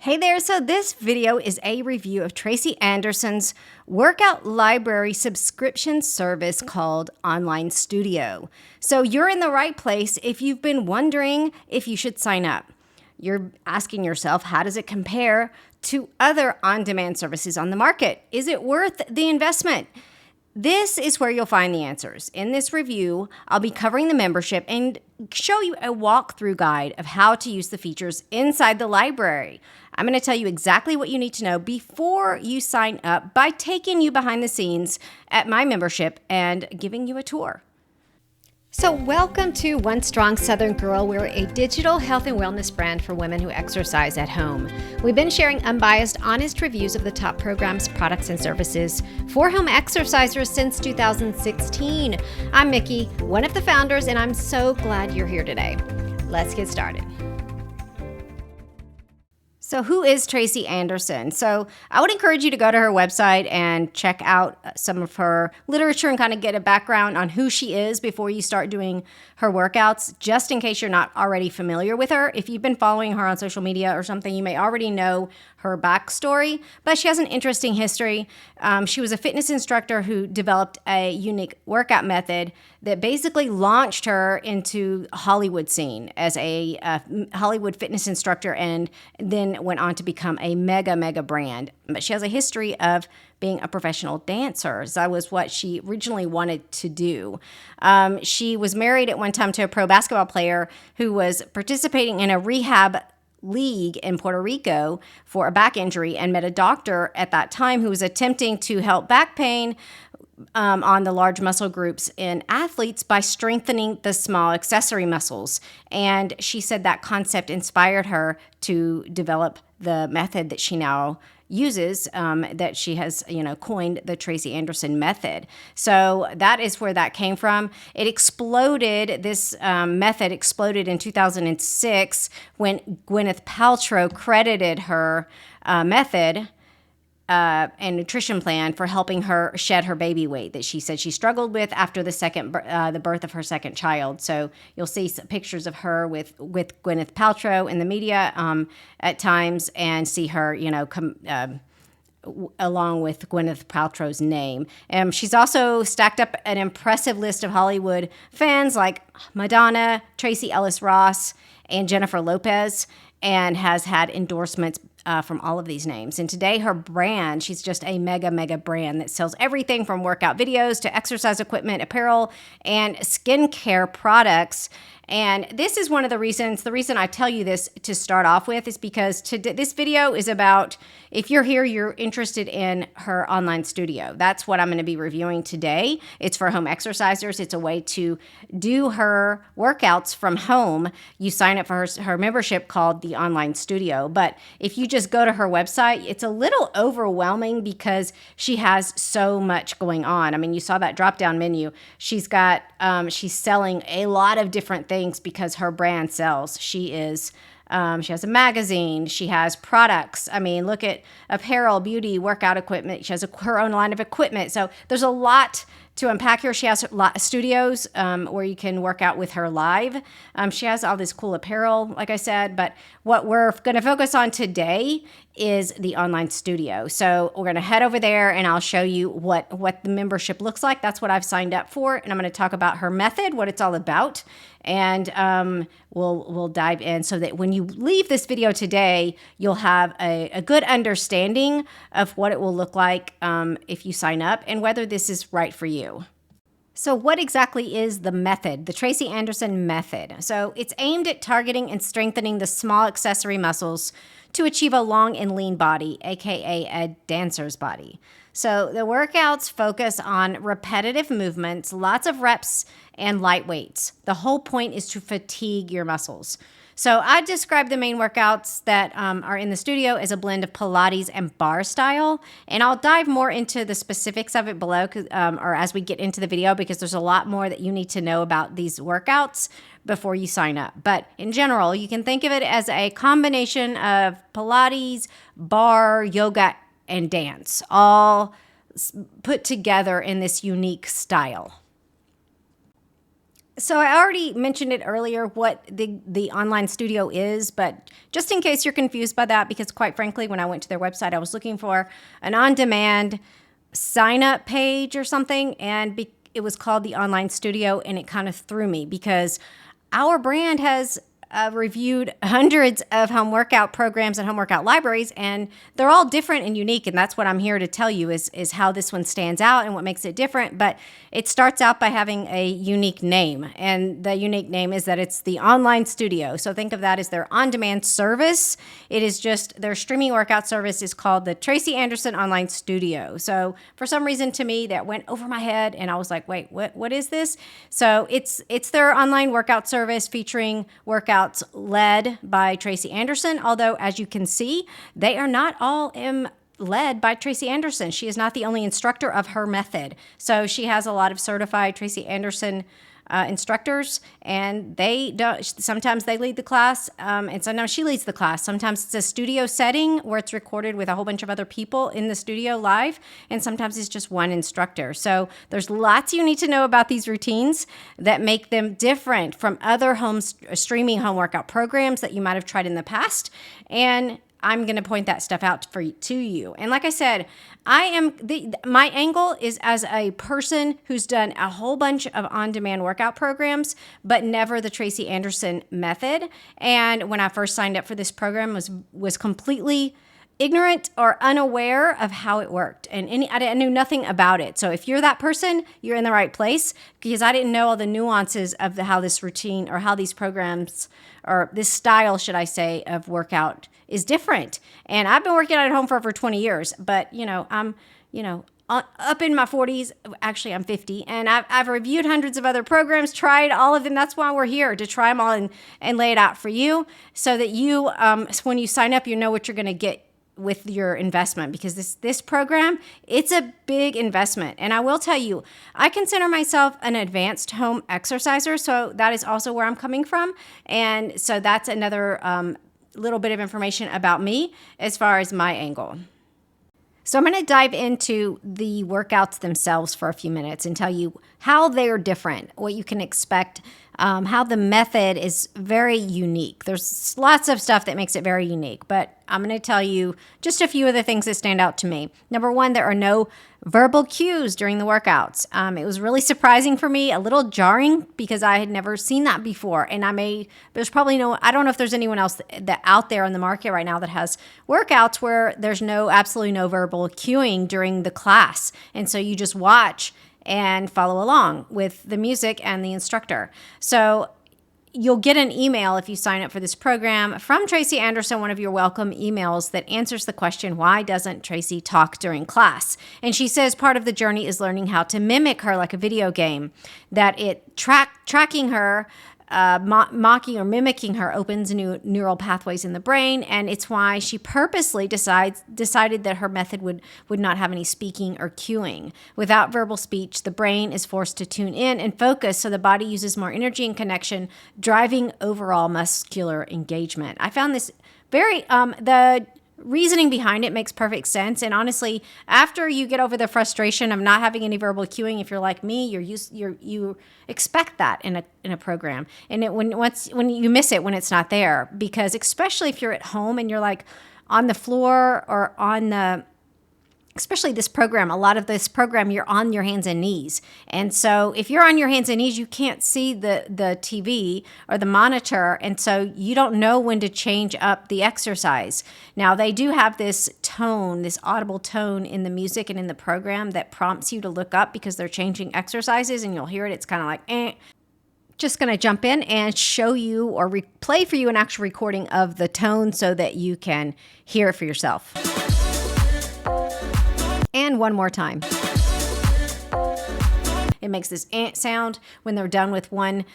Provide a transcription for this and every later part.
Hey there, so this video is a review of Tracy Anderson's workout library subscription service called Online Studio. So you're in the right place if you've been wondering if you should sign up. You're asking yourself, how does it compare to other on-demand services on the market? Is it worth the investment? This is where you'll find the answers. In this review, I'll be covering the membership and show you a walkthrough guide of how to use the features inside the library. I'm going to tell you exactly what you need to know before you sign up by taking you behind the scenes at my membership and giving you a tour. So welcome to One Strong Southern Girl. We're a digital health and wellness brand for women who exercise at home. We've been sharing unbiased, honest reviews of the top programs, products, and services for home exercisers since 2016. I'm Mickey, one of the founders, and I'm so glad you're here today. Let's get started. So who is Tracy Anderson? So I would encourage you to go to her website and check out some of her literature and kind of get a background on who she is before you start doing her workouts, just in case you're not already familiar with her. If you've been following her on social media or something, you may already know her backstory, but she has an interesting history. She was a fitness instructor who developed a unique workout method that basically launched her into Hollywood scene as a Hollywood fitness instructor, and then went on to become a mega brand. But she has a history of being a professional dancer. So that was what she originally wanted to do. She was married at one time to a pro basketball player who was participating in a rehab league in Puerto Rico for a back injury, and met a doctor at that time who was attempting to help back pain on the large muscle groups in athletes by strengthening the small accessory muscles. And she said that concept inspired her to develop the method that she now uses, that she has, coined the Tracy Anderson method. So that is where that came from. It exploded, this method exploded in 2006 when Gwyneth Paltrow credited her method and nutrition plan for helping her shed her baby weight that she said she struggled with after the birth of her second child. So you'll see some pictures of her with Gwyneth Paltrow in the media at times, and see her, along with Gwyneth Paltrow's name. She's also stacked up an impressive list of Hollywood fans like Madonna, Tracy Ellis Ross, and Jennifer Lopez, and has had endorsements from all of these names. And today her brand, she's just a mega brand that sells everything from workout videos to exercise equipment, apparel, and skincare products. And this is one of the reasons I tell you this to start off with is because this video is about, if you're here, you're interested in her online studio. That's what I'm going to be reviewing today. It's for home exercisers. It's a way to do her workouts from home. You sign up for her membership called the Online Studio. But if you just go to her website, it's a little overwhelming because she has so much going on. I mean, you saw that drop-down menu. She's selling a lot of different things because her brand sells. She has a magazine. She has products. I mean, look at apparel, beauty, workout equipment. She has her own line of equipment. So there's a lot to unpack here. She has studios where you can work out with her live. She has all this cool apparel, like I said, but what we're going to focus on today is the Online Studio. So we're going to head over there and I'll show you what the membership looks like. That's what I've signed up for. And I'm going to talk about her method, what it's all about. And we'll dive in so that when you leave this video today, you'll have a good understanding of what it will look like if you sign up and whether this is right for you. So what exactly is the method, the Tracy Anderson method? So it's aimed at targeting and strengthening the small accessory muscles to achieve a long and lean body, aka a dancer's body. So the workouts focus on repetitive movements, lots of reps, and light weights. The whole point is to fatigue your muscles. So I describe the main workouts that are in the studio as a blend of Pilates and bar style, and I'll dive more into the specifics of it below or as we get into the video, because there's a lot more that you need to know about these workouts before you sign up. But in general, you can think of it as a combination of Pilates, bar, yoga, and dance, all put together in this unique style. So I already mentioned it earlier what the online studio is, but just in case you're confused by that, because quite frankly, when I went to their website, I was looking for an on-demand sign-up page or something, and it was called the Online Studio, and it kind of threw me because our brand has reviewed hundreds of home workout programs and home workout libraries, and they're all different and unique. And that's what I'm here to tell you is how this one stands out and what makes it different. But it starts out by having a unique name, and the unique name is that it's the Online Studio. So think of that as their on-demand service. It is just their streaming workout service is called the Tracy Anderson Online Studio. So for some reason to me that went over my head, and I was like, wait, what is this? So it's their online workout service featuring workouts led by Tracy Anderson, although as you can see, they are not all led by Tracy Anderson. She is not the only instructor of her method. So she has a lot of certified Tracy Anderson instructors, and sometimes they lead the class, and sometimes she leads the class. Sometimes it's a studio setting where it's recorded with a whole bunch of other people in the studio live, and sometimes it's just one instructor. So there's lots you need to know about these routines that make them different from other streaming home workout programs that you might have tried in the past, and I'm going to point that stuff out to you. And like I said, my angle is as a person who's done a whole bunch of on-demand workout programs, but never the Tracy Anderson method. And when I first signed up for this program, was completely ignorant or unaware of how it worked, and I knew nothing about it. So if you're that person, you're in the right place, because I didn't know all the nuances of how this routine or how these programs or this style, should I say, of workout is different. And I've been working out at home for over 20 years, but I'm up in my 40s. Actually, I'm 50, and I've reviewed hundreds of other programs, tried all of them. That's why we're here, to try them all and lay it out for you, so that you, when you sign up, you know what you're going to get with your investment, because this program, it's a big investment. And I will tell you, I consider myself an advanced home exerciser, so that is also where I'm coming from. And so that's another little bit of information about me as far as my angle. So I'm going to dive into the workouts themselves for a few minutes and tell you how they're different, what you can expect, how the method is very unique. There's lots of stuff that makes it very unique, but I'm going to tell you just a few of the things that stand out to me. Number one, there are no verbal cues during the workouts. It was really surprising for me, a little jarring, because I had never seen that before. And there's probably I don't know if there's anyone else that out there in the market right now that has workouts where there's absolutely no verbal cueing during the class. And so you just watch and follow along with the music and the instructor. So you'll get an email if you sign up for this program from Tracy Anderson, one of your welcome emails that answers the question, why doesn't Tracy talk during class? And she says part of the journey is learning how to mimic her like a video game, that tracking her, mocking or mimicking her opens new neural pathways in the brain, and it's why she purposely decided that her method would not have any speaking or cueing. Without verbal speech, the brain is forced to tune in and focus, so the body uses more energy and connection, driving overall muscular engagement. I found this the reasoning behind it makes perfect sense. And honestly, after you get over the frustration of not having any verbal cueing, if you're like me, you expect that in a program. And when you miss it when it's not there, because especially if you're at home and you're like on the floor or especially this program, a lot of this program, you're on your hands and knees. And so if you're on your hands and knees, you can't see the TV or the monitor. And so you don't know when to change up the exercise. Now, they do have this tone, this audible tone in the music and in the program that prompts you to look up because they're changing exercises, and you'll hear it. It's kind of like, Just going to jump in and show you or play for you an actual recording of the tone so that you can hear it for yourself. And one more time. It makes this sound when they're done with one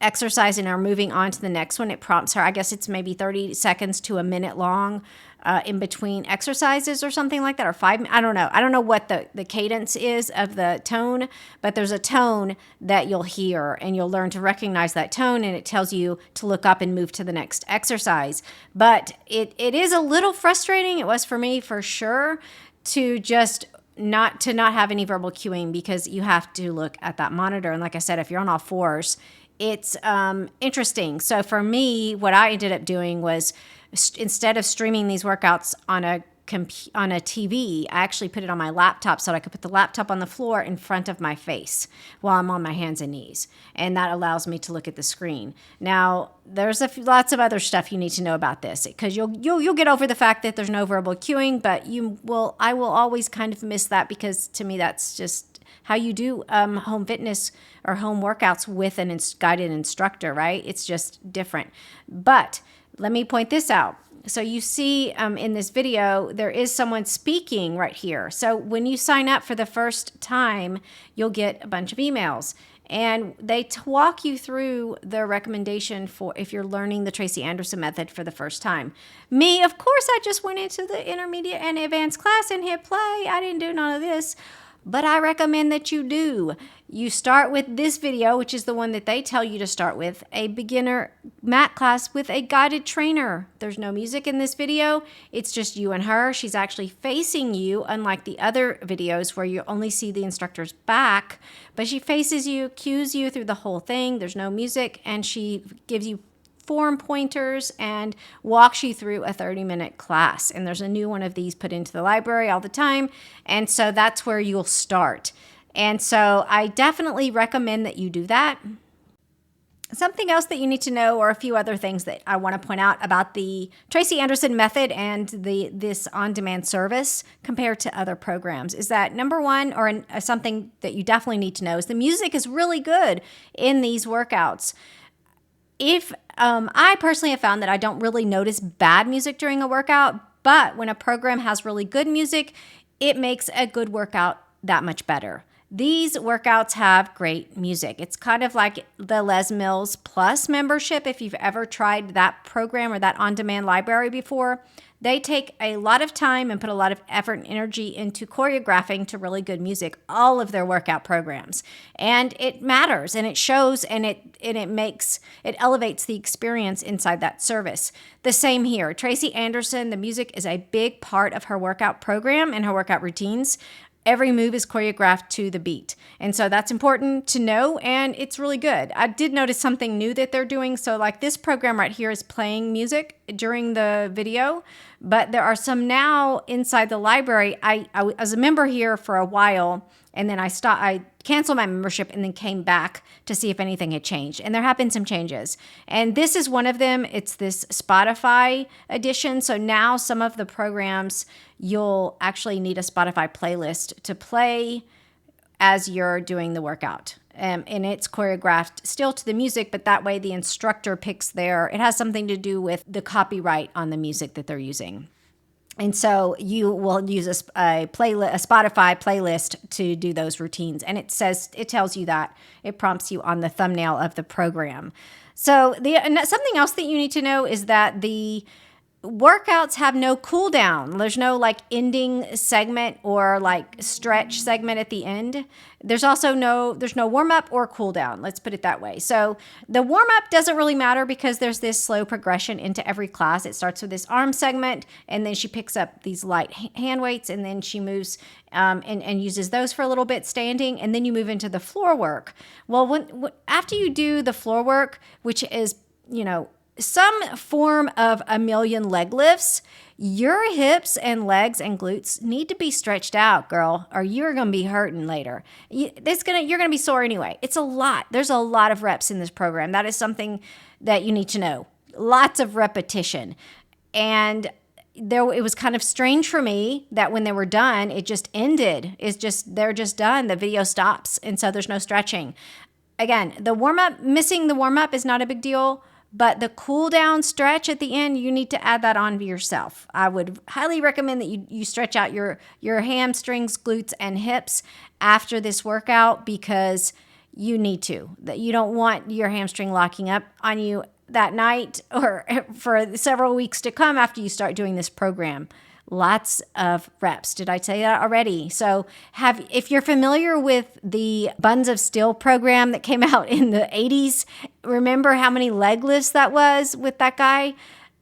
exercise and are moving on to the next one. It prompts her. I guess it's maybe 30 seconds to a minute long in between exercises or something like that, or 5. I don't know. I don't know what the cadence is of the tone, but there's a tone that you'll hear, and you'll learn to recognize that tone, and it tells you to look up and move to the next exercise. But it is a little frustrating. It was for me, for sure, to not have any verbal cueing, because you have to look at that monitor. And like I said, if you're on all fours, it's interesting. So for me, what I ended up doing was instead of streaming these workouts on a TV, I actually put it on my laptop so that I could put the laptop on the floor in front of my face while I'm on my hands and knees. And that allows me to look at the screen. Now, there's lots of other stuff you need to know about this, because you'll get over the fact that there's no verbal cueing, but I will always kind of miss that, because to me that's just how you do home fitness or home workouts with an guided instructor, right? It's just different. But let me point this out. So you see in this video, there is someone speaking right here. So when you sign up for the first time, you'll get a bunch of emails. And they walk you through the recommendation for if you're learning the Tracy Anderson method for the first time. Me, of course, I just went into the intermediate and advanced class and hit play. I didn't do none of this. But I recommend that you do. You start with this video, which is the one that they tell you to start with, a beginner mat class with a guided trainer. There's no music in this video. It's just you and her. She's actually facing you, unlike the other videos where you only see the instructor's back. But she faces you, cues you through the whole thing. There's no music, and she gives you form pointers and walks you through a 30-minute class. And there's a new one of these put into the library all the time. And so that's where you'll start. And so I definitely recommend that you do that. Something else that you need to know, or a few other things that I want to point out about the Tracy Anderson method and this on-demand service compared to other programs, is that number one, or something that you definitely need to know, is the music is really good in these workouts. If I personally have found that I don't really notice bad music during a workout, but when a program has really good music, it makes a good workout that much better. These workouts have great music. It's kind of like the Les Mills Plus membership. If you've ever tried that program or that on-demand library before, they take a lot of time and put a lot of effort and energy into choreographing to really good music, all of their workout programs. And it matters, and it shows, and it elevates the experience inside that service. The same here. Tracy Anderson, the music is a big part of her workout program and her workout routines. Every move is choreographed to the beat. And so that's important to know, and it's really good. I did notice something new that they're doing. So like this program right here is playing music during the video, but there are some now inside the library. I was a member here for a while, and then I canceled my membership and then came back to see if anything had changed. And there have been some changes. And this is one of them. It's this Spotify edition. So now some of the programs, you'll actually need a Spotify playlist to play as you're doing the workout. And it's choreographed still to the music, but that way the instructor picks it has something to do with the copyright on the music that they're using. And so you will use a Spotify playlist to do those routines. And it tells you that. It prompts you on the thumbnail of the program. So something else that you need to know is that the workouts have no cool down. There's no like ending segment or like stretch segment at the end. There's no warm up or cool down. Let's put it that way. So the warm up doesn't really matter because there's this slow progression into every class. It starts with this arm segment, and then she picks up these light hand weights, and then she moves and uses those for a little bit standing, and then you move into the floor work. Well, after you do the floor work, which is, some form of a million leg lifts, your hips and legs and glutes need to be stretched out, girl, or you're going to be hurting later. You're going to be sore anyway. It's a lot. There's a lot of reps in this program. That is something that you need to know. Lots of repetition. And it was kind of strange for me that when they were done, it just ended. They're just done. The video stops. And so there's no stretching. Again, missing the warm up is not a big deal. But the cool down stretch at the end, you need to add that on yourself. I would highly recommend that you stretch out your hamstrings, glutes, and hips after this workout, because you need to. That you don't want your hamstring locking up on you that night or for several weeks to come after you start doing this program. Lots of reps. Did I say that already? So if you're familiar with the Buns of Steel program that came out in the 80s, remember how many leg lifts that was with that guy?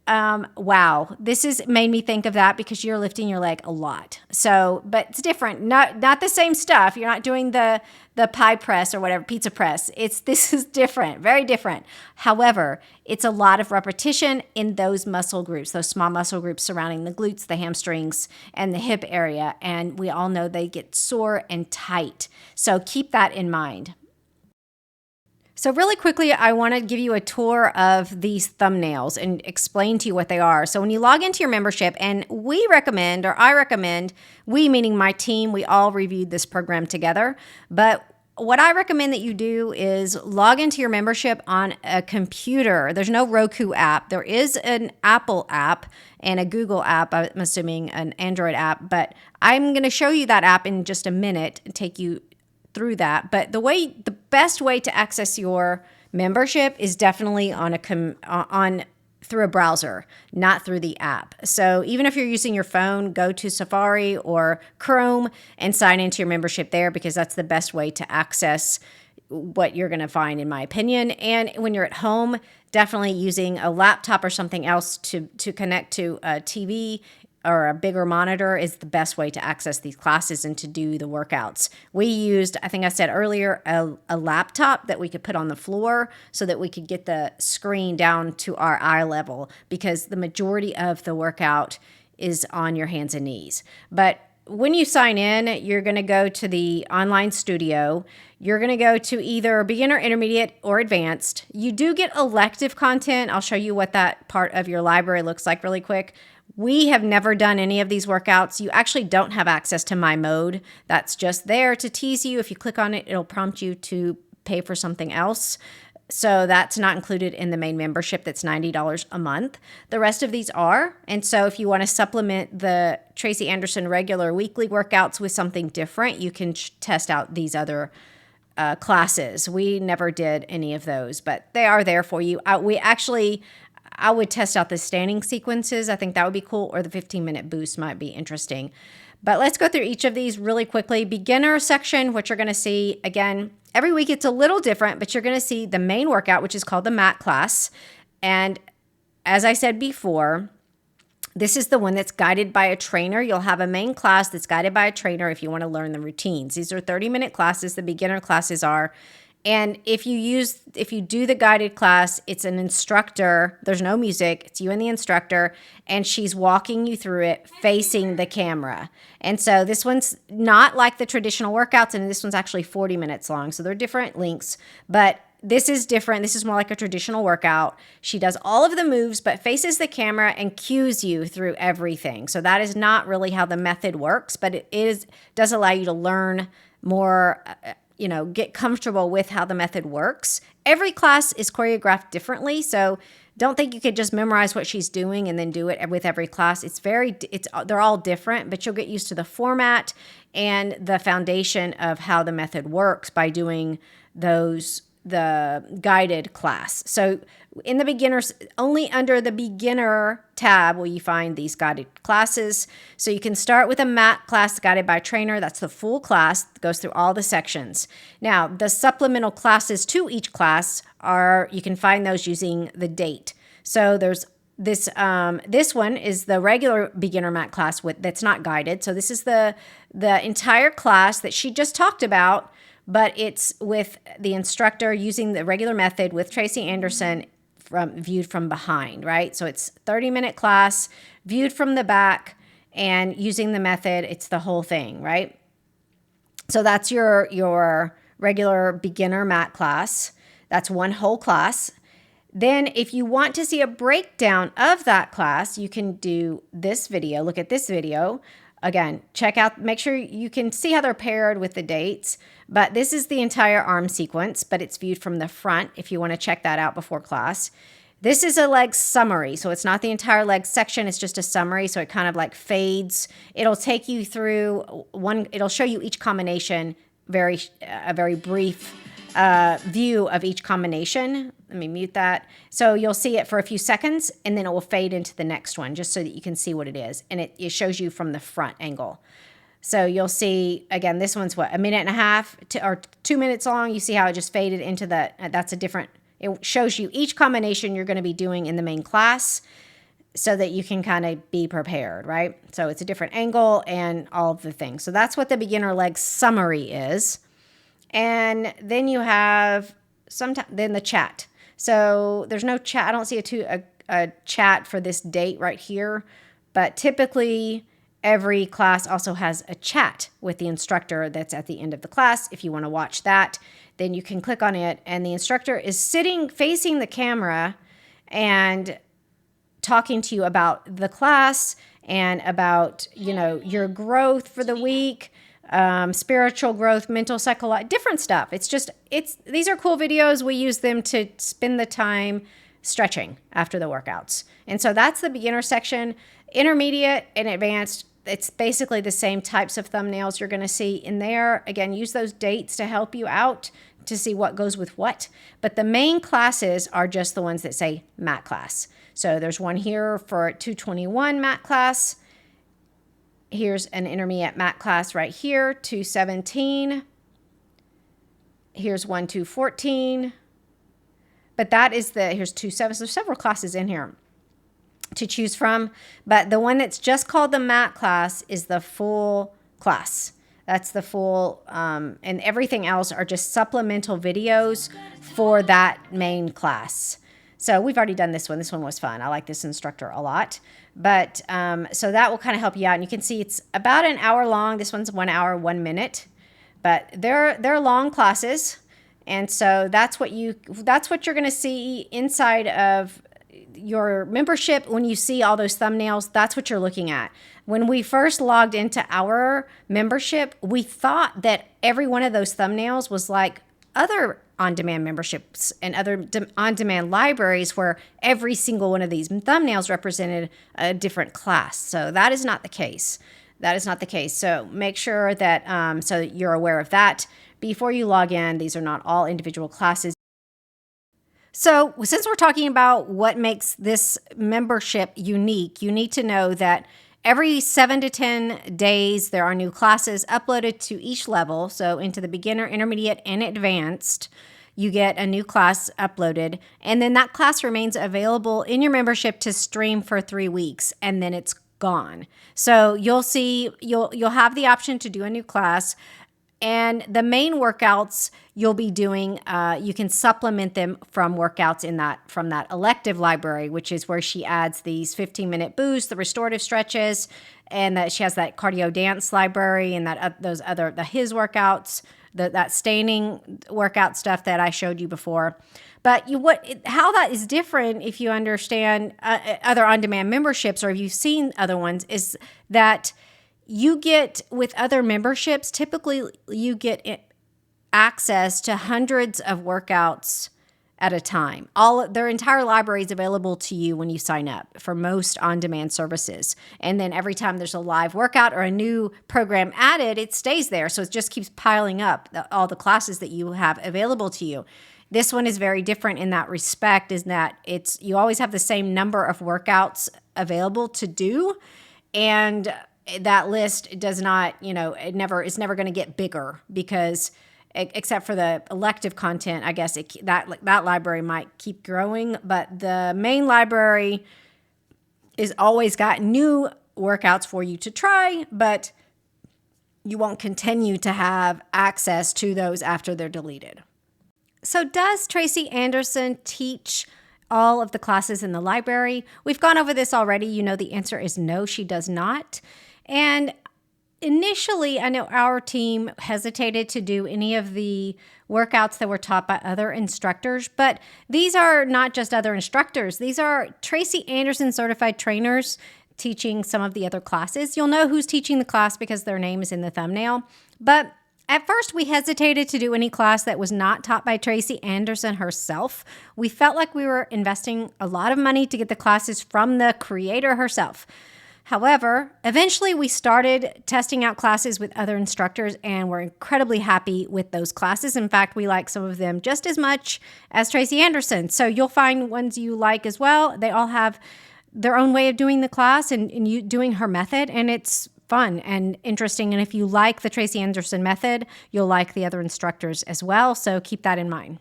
wow, this has made me think of that because you're lifting your leg a lot. So, but it's different. Not the same stuff. You're not doing the pie press or whatever, pizza press. This is different, very different. However, it's a lot of repetition in those muscle groups, those small muscle groups surrounding the glutes, the hamstrings, and the hip area. And we all know they get sore and tight. So keep that in mind. So really quickly, I want to give you a tour of these thumbnails and explain to you what they are. So when you log into your membership, and we recommend, or I recommend, we meaning my team, we all reviewed this program together, but what I recommend that you do is log into your membership on a computer. There's no Roku app. There is an Apple app and a Google app, I'm assuming an Android app, but I'm going to show you that app in just a minute and take you through that. But the best way to access your membership is definitely through a browser, not through the app. So even if you're using your phone, go to Safari or Chrome and sign into your membership there, because that's the best way to access what you're going to find, in my opinion. And when you're at home, definitely using a laptop or something else to connect to a TV or a bigger monitor is the best way to access these classes and to do the workouts. We used, I think I said earlier, a laptop that we could put on the floor so that we could get the screen down to our eye level, because the majority of the workout is on your hands and knees. But when you sign in, you're going to go to the online studio. You're going to go to either beginner, intermediate, or advanced. You do get elective content. I'll show you what that part of your library looks like really quick. We have never done any of these workouts. You actually don't have access to my mode. That's just there to tease you. If you click on it, it'll prompt you to pay for something else. So that's not included in the main membership. That's $90 a month. The rest of these are. And so if you want to supplement the Tracy Anderson regular weekly workouts with something different, you can test out these other classes. We never did any of those, but they are there for you. I would test out the standing sequences. I think that would be cool, or the 15-minute boost might be interesting. But let's go through each of these really quickly. Beginner section, what you're going to see, again, every week it's a little different, but you're going to see the main workout, which is called the mat class. And as I said before, this is the one that's guided by a trainer. You'll have a main class that's guided by a trainer if you want to learn the routines. These are 30-minute classes. The beginner classes are. And if you do the guided class, it's an instructor. There's no music. It's you and the instructor, and she's walking you through it facing the camera. And so this one's not like the traditional workouts, and this one's actually 40 minutes long. So they're different links, but this is different. This is more like a traditional workout. She does all of the moves, but faces the camera and cues you through everything. So that is not really how the method works, but it does allow you to learn more, get comfortable with how the method works. Every class is choreographed differently, so don't think you could just memorize what she's doing and then do it with every class. They're all different, but you'll get used to the format and the foundation of how the method works by doing the guided class. So in the beginners, only under the beginner tab will you find these guided classes. So you can start with a mat class guided by a trainer. That's the full class. It goes through all the sections. Now, the supplemental classes to each class you can find those using the date. So there's this one is the regular beginner mat class that's not guided. So this is the entire class that she just talked about, but it's with the instructor using the regular method with Tracy Anderson viewed from behind, right? So it's 30-minute class viewed from the back and using the method. It's the whole thing, right? So that's your regular beginner mat class. That's one whole class. Then if you want to see a breakdown of that class, you can do this video. Look at this video. Again, make sure you can see how they're paired with the dates, but this is the entire arm sequence, but it's viewed from the front if you want to check that out before class. This is a leg summary, so it's not the entire leg section, it's just a summary, so it kind of like fades. It'll take you through it'll show you each combination, a very brief view of each combination. Let me mute that. So you'll see it for a few seconds, and then it will fade into the next one just so that you can see what it is. And it shows you from the front angle. So you'll see, again, this one's a minute and a half or 2 minutes long. You see how it just faded into it shows you each combination you're going to be doing in the main class. so that you can kind of be prepared, right? So it's a different angle and all of the things. So that's what the beginner leg summary is. And then you have then the chat. So there's no chat. I don't see a chat for this date right here, but typically every class also has a chat with the instructor that's at the end of the class. If you want to watch that, then you can click on it, and the instructor is sitting facing the camera and talking to you about the class and about, your growth for the week, spiritual growth, mental, psychological, different stuff. These are cool videos. We use them to spend the time stretching after the workouts. And so that's the beginner section. Intermediate and advanced, it's basically the same types of thumbnails you're going to see in there. Again, use those dates to help you out to see what goes with what. But the main classes are just the ones that say mat class. So there's one here for 221 mat class. Here's an intermediate mat class right here, 217. Here's 214. But here's 27. So there's several classes in here to choose from. But the one that's just called the mat class is the full class. That's the full, and everything else are just supplemental videos for that main class. So we've already done this one. This one was fun. I like this instructor a lot. But so that will kind of help you out. And you can see it's about an hour long. This one's 1 hour, 1 minute. But they're long classes. And so that's what you're going to see inside of your membership. When you see all those thumbnails, that's what you're looking at. When we first logged into our membership, we thought that every one of those thumbnails was like other on-demand memberships and other on-demand libraries where every single one of these thumbnails represented a different class. So that is not the case. That is not the case. So make sure that so you're aware of that before you log in. These are not all individual classes. So since we're talking about what makes this membership unique, you need to know that every 7 to 10 days, there are new classes uploaded to each level. So into the beginner, intermediate, and advanced, you get a new class uploaded. And then that class remains available in your membership to stream for 3 weeks, and then it's gone. So you'll have the option to do a new class. And the main workouts you'll be doing, you can supplement them from workouts from that elective library, which is where she adds these 15-minute boosts, the restorative stretches, and that she has that cardio dance library and the HIIS workouts, that staining workout stuff that I showed you before. But how that is different, if you understand other on-demand memberships or if you've seen other ones, is that you get, with other memberships, typically you get access to hundreds of workouts at a time. Their entire library is available to you when you sign up for most on-demand services. And then every time there's a live workout or a new program added, it stays there. So it just keeps piling up, all the classes that you have available to you. This one is very different in that respect, is that you always have the same number of workouts available to do. And that list does not, it's never going to get bigger, because except for the elective content, I guess that library might keep growing, but the main library is always got new workouts for you to try, but you won't continue to have access to those after they're deleted. So does Tracy Anderson teach all of the classes in the library? We've gone over this already. The answer is no, she does not. And initially, I know our team hesitated to do any of the workouts that were taught by other instructors, but these are not just other instructors. These are Tracy Anderson certified trainers teaching some of the other classes. You'll know who's teaching the class because their name is in the thumbnail. But at first, we hesitated to do any class that was not taught by Tracy Anderson herself. We felt like we were investing a lot of money to get the classes from the creator herself. However, eventually we started testing out classes with other instructors, and we're incredibly happy with those classes. In fact, we like some of them just as much as Tracy Anderson. So you'll find ones you like as well. They all have their own way of doing the class and you doing her method, and it's fun and interesting. And if you like the Tracy Anderson method, you'll like the other instructors as well. So keep that in mind.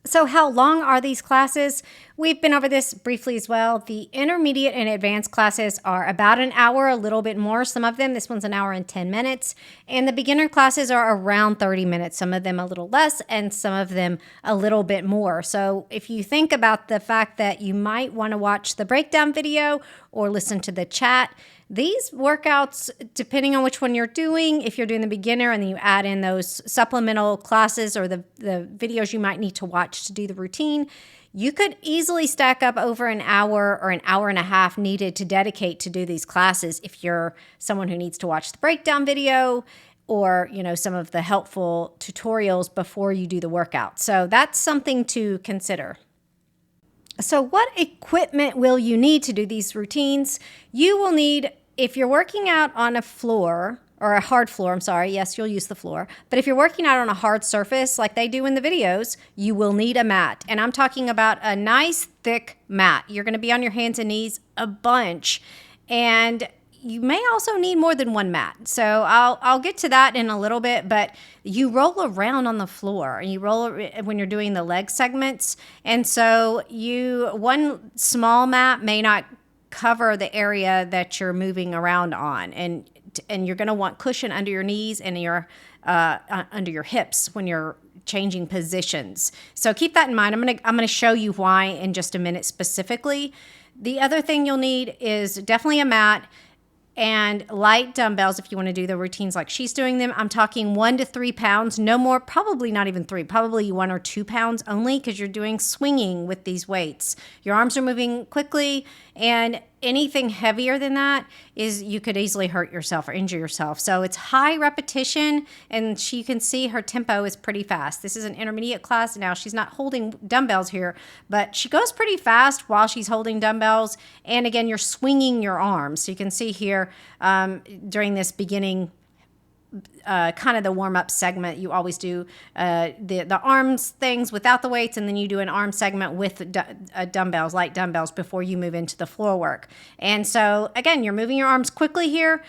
So how long are these classes? We've been over this briefly as well. The intermediate and advanced classes are about an hour, a little bit more. Some of them, this one's an hour and 10 minutes. And the beginner classes are around 30 minutes. Some of them a little less and some of them a little bit more. So if you think about the fact that you might want to watch the breakdown video or listen to the chat, these workouts, depending on which one you're doing, if you're doing the beginner and then you add in those supplemental classes or the videos you might need to watch to do the routine, you could easily stack up over an hour or an hour and a half needed to dedicate to do these classes if you're someone who needs to watch the breakdown video or, some of the helpful tutorials before you do the workout. So that's something to consider. So what equipment will you need to do these routines? You will need, if you're working out on a floor, or a hard floor, I'm sorry, yes, you'll use the floor. But if you're working out on a hard surface like they do in the videos, you will need a mat. And I'm talking about a nice thick mat. You're gonna be on your hands and knees a bunch. And you may also need more than one mat. So I'll get to that in a little bit, but you roll around on the floor and you roll when you're doing the leg segments. And so one small mat may not cover the area that you're moving around on. And you're going to want cushion under your knees and under your hips when you're changing positions. So keep that in mind. I'm going to show you why in just a minute specifically. The other thing you'll need is definitely a mat and light dumbbells if you want to do the routines like she's doing them. I'm talking 1 to 3 pounds, no more, probably not even 3, probably 1 or 2 pounds only because you're doing swinging with these weights. Your arms are moving quickly, and anything heavier than that is you could easily hurt yourself or injure yourself. So it's high repetition, and you can see her tempo is pretty fast. This is an intermediate class now. She's not holding dumbbells here, but she goes pretty fast while she's holding dumbbells. And again, you're swinging your arms. So you can see here during this beginning kind of the warm-up segment, you always do the arms things without the weights, and then you do an arm segment with dumbbells, light dumbbells, before you move into the floor work. And so again, you're moving your arms quickly here.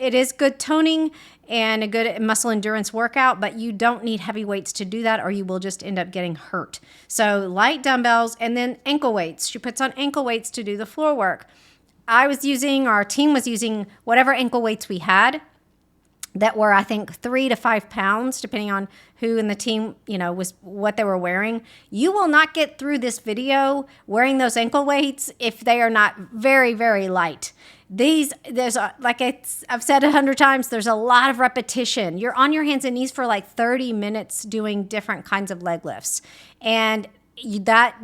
It is good toning and a good muscle endurance workout, but you don't need heavy weights to do that or you will just end up getting hurt. So light dumbbells and then ankle weights. She puts on ankle weights to do the floor work. Our team was using whatever ankle weights we had that were, I think, 3 to 5 pounds, depending on who in the team, was what they were wearing. You will not get through this video wearing those ankle weights if they are not very, very light. I've said 100 times, there's a lot of repetition. You're on your hands and knees for like 30 minutes doing different kinds of leg lifts. And that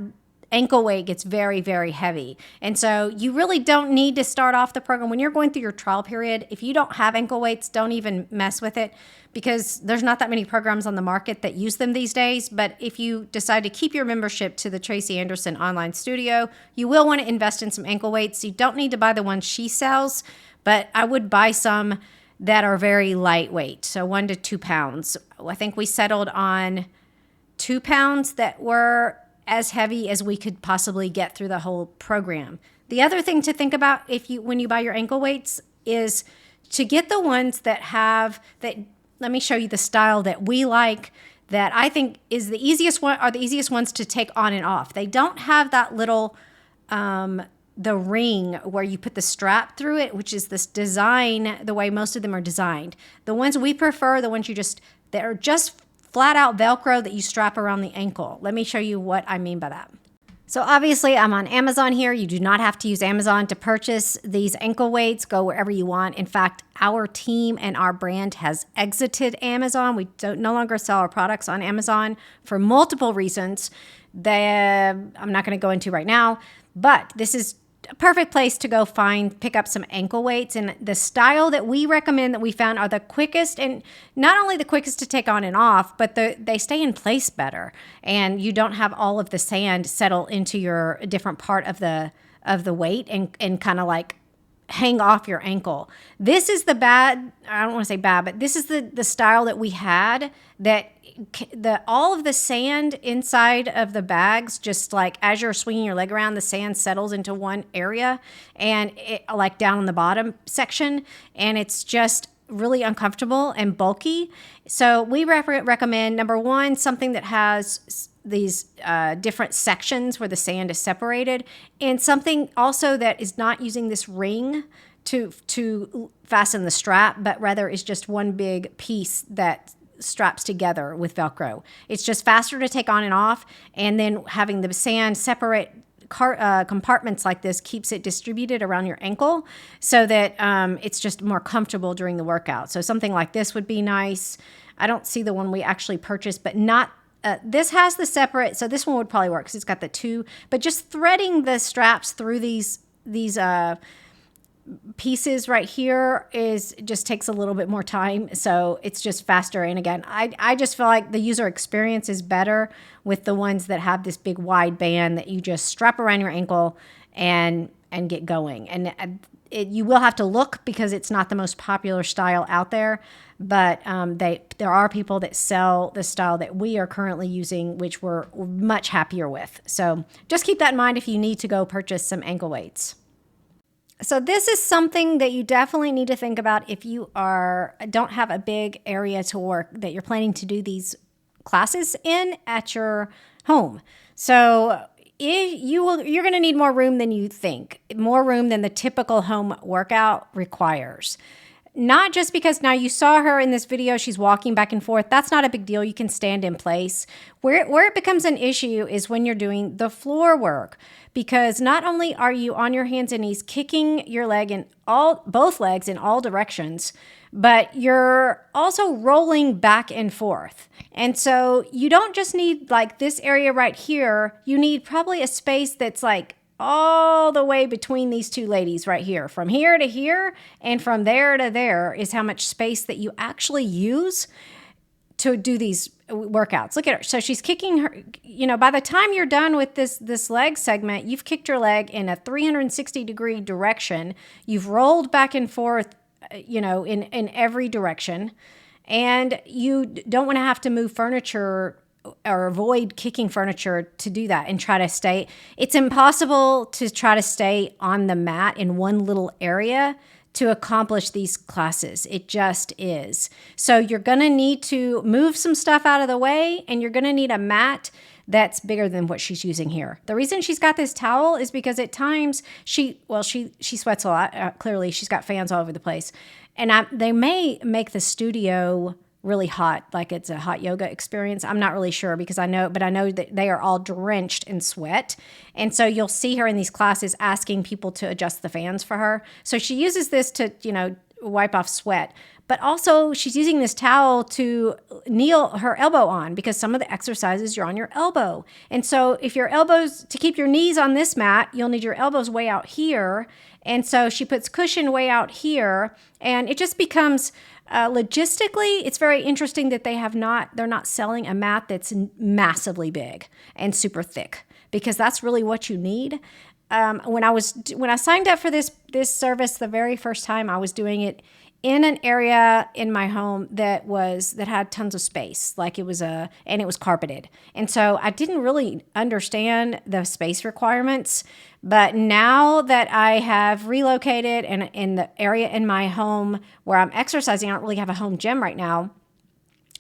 ankle weight gets very, very heavy. And so you really don't need to start off the program. When you're going through your trial period, if you don't have ankle weights, don't even mess with it because there's not that many programs on the market that use them these days. But if you decide to keep your membership to the Tracy Anderson Online Studio, you will want to invest in some ankle weights. You don't need to buy the ones she sells, but I would buy some that are very lightweight, so 1 to 2 pounds. I think we settled on 2 pounds that were as heavy as we could possibly get through the whole program. The other thing to think about when you buy your ankle weights is to get the ones that have that. Let me show you the style that we like, that I think is the easiest ones to take on and off. They don't have that little the ring where you put the strap through it, which is this design the way most of them are designed. The ones we prefer, the ones that are just flat out Velcro that you strap around the ankle. Let me show you what I mean by that. So obviously I'm on Amazon here. You do not have to use Amazon to purchase these ankle weights. Go wherever you want. In fact, our team and our brand has exited Amazon. We no longer sell our products on Amazon for multiple reasons that I'm not going to go into right now, but this is a perfect place to go pick up some ankle weights. And the style that we recommend that we found are the quickest, and not only the quickest to take on and off, but they stay in place better. And you don't have all of the sand settle into your different part of the weight and kind of like hang off your ankle. This is I don't want to say bad, but this is the style that we had, that all of the sand inside of the bags, just like as you're swinging your leg around, the sand settles into one area and it, like down on the bottom section, and it's just really uncomfortable and bulky. So we recommend, number one, something that has different sections where the sand is separated, and something also that is not using this ring to fasten the strap, but rather is just one big piece that straps together with Velcro. It's just faster to take on and off, and then having the sand separate compartments like this keeps it distributed around your ankle so that it's just more comfortable during the workout. So something like this would be nice. I don't see the one we actually purchased, but not this has the separate, so this one would probably work because it's got the two, but just threading the straps through these pieces right here just takes a little bit more time, so it's just faster. And again, I just feel like the user experience is better with the ones that have this big wide band that you just strap around your ankle and get going. And you will have to look because it's not the most popular style out there, but there are people that sell the style that we are currently using, which we're much happier with. So just keep that in mind if you need to go purchase some ankle weights. So this is something that you definitely need to think about if you don't have a big area to work that you're planning to do these classes in at your home. So you're going to need more room than you think, more room than the typical home workout requires. Not just because now you saw her in this video, she's walking back and forth. That's not a big deal. You can stand in place. Where it becomes an issue is when you're doing the floor work, because not only are you on your hands and knees kicking your leg in both legs in all directions, but you're also rolling back and forth. And so you don't just need like this area right here. You need probably a space that's like all the way between these two ladies right here. From here to here and from there to there is how much space that you actually use to do these workouts. Look at her. So she's kicking her, by the time you're done with this leg segment, you've kicked your leg in a 360-degree direction. You've rolled back and forth, in every direction. And you don't want to have to move furniture or avoid kicking furniture to do that and try to stay. It's impossible to try to stay on the mat in one little area to accomplish these classes. It just is. So you're going to need to move some stuff out of the way, and you're going to need a mat that's bigger than what she's using here. The reason she's got this towel is because at times she sweats a lot. Clearly, she's got fans all over the place. And they may make the studio really hot, like it's a hot yoga experience. I'm not really sure because I know that they are all drenched in sweat. And so you'll see her in these classes asking people to adjust the fans for her. So she uses this to, wipe off sweat. But also she's using this towel to kneel her elbow on because some of the exercises you're on your elbow. And so if to keep your knees on this mat, you'll need your elbows way out here. And so she puts cushion way out here, and it just becomes logistically, it's very interesting that they're not selling a mat that's massively big and super thick, because that's really what you need. When I signed up for this service the very first time, I was doing it in an area in my home that had tons of space, and it was carpeted. And so I didn't really understand the space requirements. But now that I have relocated and in the area in my home where I'm exercising, I don't really have a home gym right now.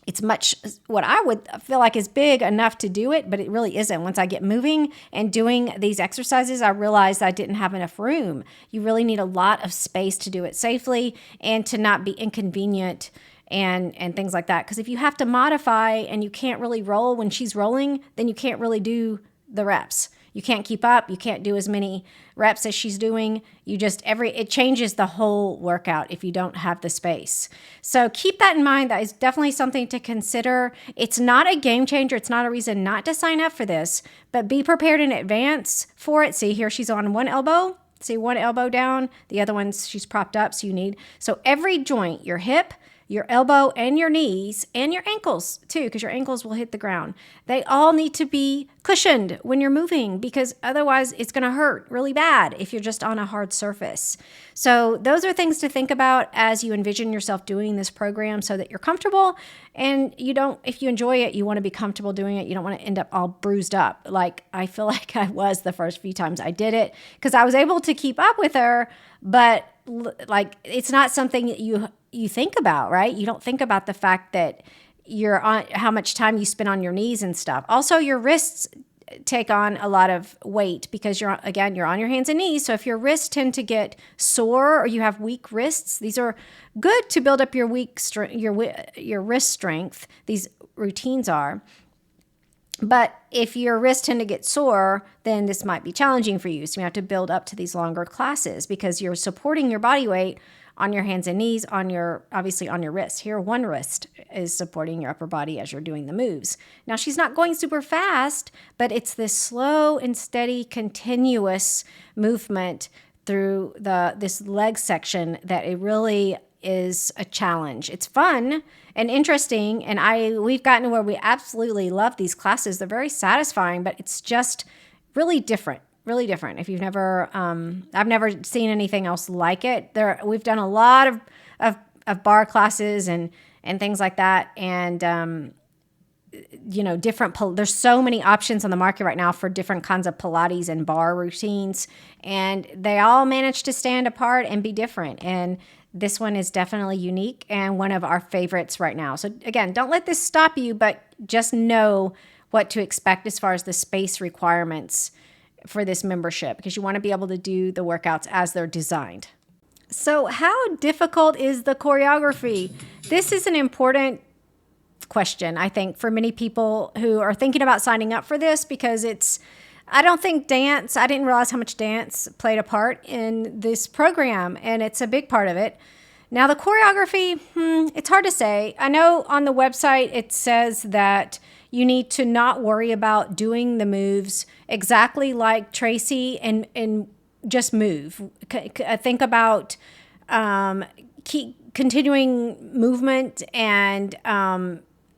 It's much what I would feel like is big enough to do it, but it really isn't. Once I get moving and doing these exercises, I realized I didn't have enough room. You really need a lot of space to do it safely and to not be inconvenient and things like that. Because if you have to modify and you can't really roll when she's rolling, then you can't really do the reps. You can't keep up. You can't do as many reps as she's doing. It changes the whole workout if you don't have the space. So keep that in mind. That is definitely something to consider. It's not a game changer. It's not a reason not to sign up for this, but be prepared in advance for it. See here, she's on one elbow. See, one elbow down. The other one, she's propped up. So every joint, your hip, your elbow, and your knees, and your ankles too, because your ankles will hit the ground. They all need to be cushioned when you're moving, because otherwise it's going to hurt really bad if you're just on a hard surface. So those are things to think about as you envision yourself doing this program, so that you're comfortable, and if you enjoy it, you want to be comfortable doing it. You don't want to end up all bruised up like I feel like I was the first few times I did it, because I was able to keep up with her, but it's not something that you think about, right? You don't think about the fact that how much time you spend on your knees and stuff. Also, your wrists take on a lot of weight because you're on your hands and knees. So if your wrists tend to get sore or you have weak wrists, these are good to build up your your wrist strength. These routines are. But if your wrists tend to get sore, then this might be challenging for you. So you have to build up to these longer classes because you're supporting your body weight on your hands and knees, obviously on your wrist. Here, one wrist is supporting your upper body as you're doing the moves. Now, she's not going super fast, but it's this slow and steady, continuous movement through this leg section that it really is a challenge. It's fun and interesting, and we've gotten to where we absolutely love these classes. They're very satisfying, but it's just really different. Really different. If you've never, I've never seen anything else like it. We've done a lot of bar classes and things like that, and there's so many options on the market right now for different kinds of Pilates and bar routines, and they all manage to stand apart and be different. And this one is definitely unique and one of our favorites right now. So again, don't let this stop you, but just know what to expect as far as the space requirements for this membership, because you want to be able to do the workouts as they're designed. So how difficult is the choreography? This is an important question, I think, for many people who are thinking about signing up for this, because I didn't realize how much dance played a part in this program, and it's a big part of it. Now, the choreography, it's hard to say. I know on the website it says that you need to not worry about doing the moves exactly like Tracy and just move. Think about keep continuing movement and